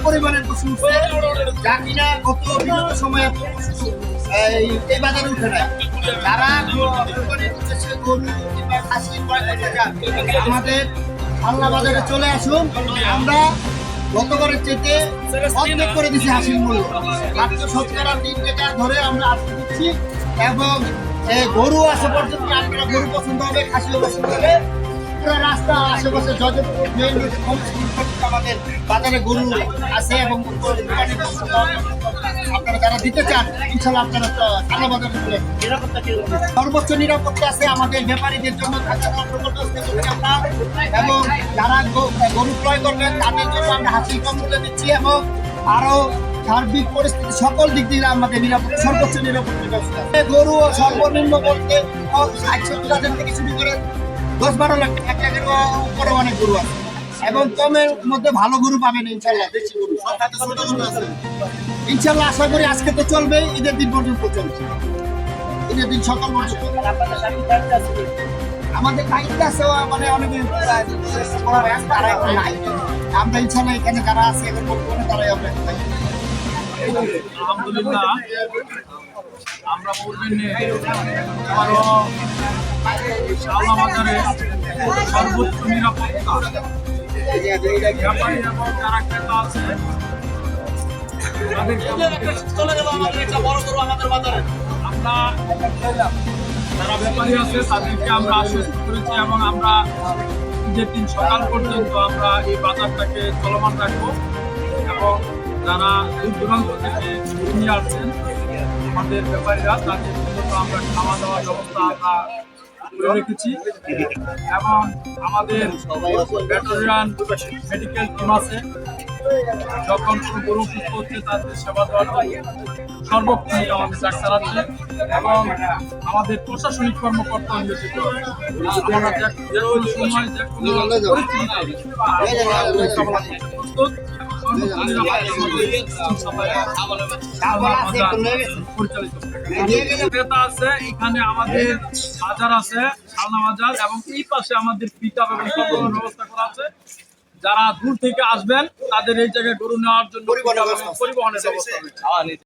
পরিমাণের পশু উঠছে, যা কিনা বিগত সময়ে এই বাজারে উঠে নাই। যারা কোরবানির উদ্দেশ্যে গরু কিংবা খাসি ক্রয় করতে চান, আমাদের আল্লাহ বাজারে চলে আসুন। আমরা গতবারের চেয়ে অর্ধেক করে দিচ্ছি হাসির মূল্য, মাত্র 70 টাকা ধরে আমরা আজকে দিচ্ছি। এবং গরু আসা পর্যন্ত আপনারা গরু পছন্দ হবে, খাসিও পছন্দ হবে। পুরো রাস্তা আশেপাশে যজপুর মেইন রোড আমাদের বাজারে গরু আছে এবং আপনারা যারা দিতে চান ইনশাল্লাহ আপনারা আল্লাহ বাজারে চলে সর্বোচ্চ নিরাপত্তা আছে আমাদের ব্যাপারীদের জন্য আমরা। এবং যারা গরু ক্রয় করবেন তাদের জন্য আমরা হাসি কম মূল্যে দিচ্ছি এবং আরো সার্বিক পরিস্থিতি সকল দিক দিয়ে আমাদের নিরাপত্তা সর্বোচ্চ নিরাপত্তা ব্যবস্থা। গরু সর্বনিম্ন বলতে 60-70 থেকে শুরু করে 10-12 লাখ টাকা, 1 লাখের উপরে অনেক গরু আছে এবং কমের মধ্যে ভালো গরু পাবেন ইনশাল্লাহ। দেশি গরু ছোট গরু আছে ইনশাল্লাহ। আশা করি আজকে তো চলবে, ঈদের দিন পর্যন্ত চলছে, ঈদের দিন সকাল পর্যন্ত আমাদের দায়িত্ব আছে। মানে অনেকে আমরা ইনশাল্লাহ এখানে যারা আছে এখন বর্তমানে তারাই আমরা আলহামদুলিল্লাহ আমরা পূর্বে নিয়ে আরো শাওলা বাজারে সর্বোচ্চ নিরাপত্তা ব্যাপারী এবং যারা ক্রেতা আছে আমরা যারা ব্যাপারী আছে তাদেরকে আমরা আশ্বস্ত করেছি এবং আমরা ঈদের দিন সকাল পর্যন্ত আমরা এই বাজারটাকে চলমান রাখবো। এবং যারা দূর দূরান্ত থেকে নিয়ে আসছেন আমাদের ব্যাপারীরা তাদের জন্য আমরা খাওয়া দাওয়ার ব্যবস্থা আমরা করে রেখেছি এবং আমাদের ভেটেরিয়ান মেডিকেল টিম আছে। যখন কোনো গরু সুস্থ হচ্ছে তাদের সেবা দেওয়ার জন্য সর্বক্ষণ আমাদের ডাক্তার আছে এবং আমাদের প্রশাসনিক কর্মকর্তা নিয়োজিত আমরা যে কোনো সময় যে কোনো পরিস্থিতিতে প্রস্তুত। ক্রেতা আছে এখানে আমাদের বাজার আছে শালনা বাজার এবং এই পাশে আমাদের পিকআপ এবং সরবরাহ ব্যবস্থা করা আছে। যারা দূর থেকে আসবেন তাদের এই জায়গায় গরু নেওয়ার জন্য পরিবহনের ব্যবস্থা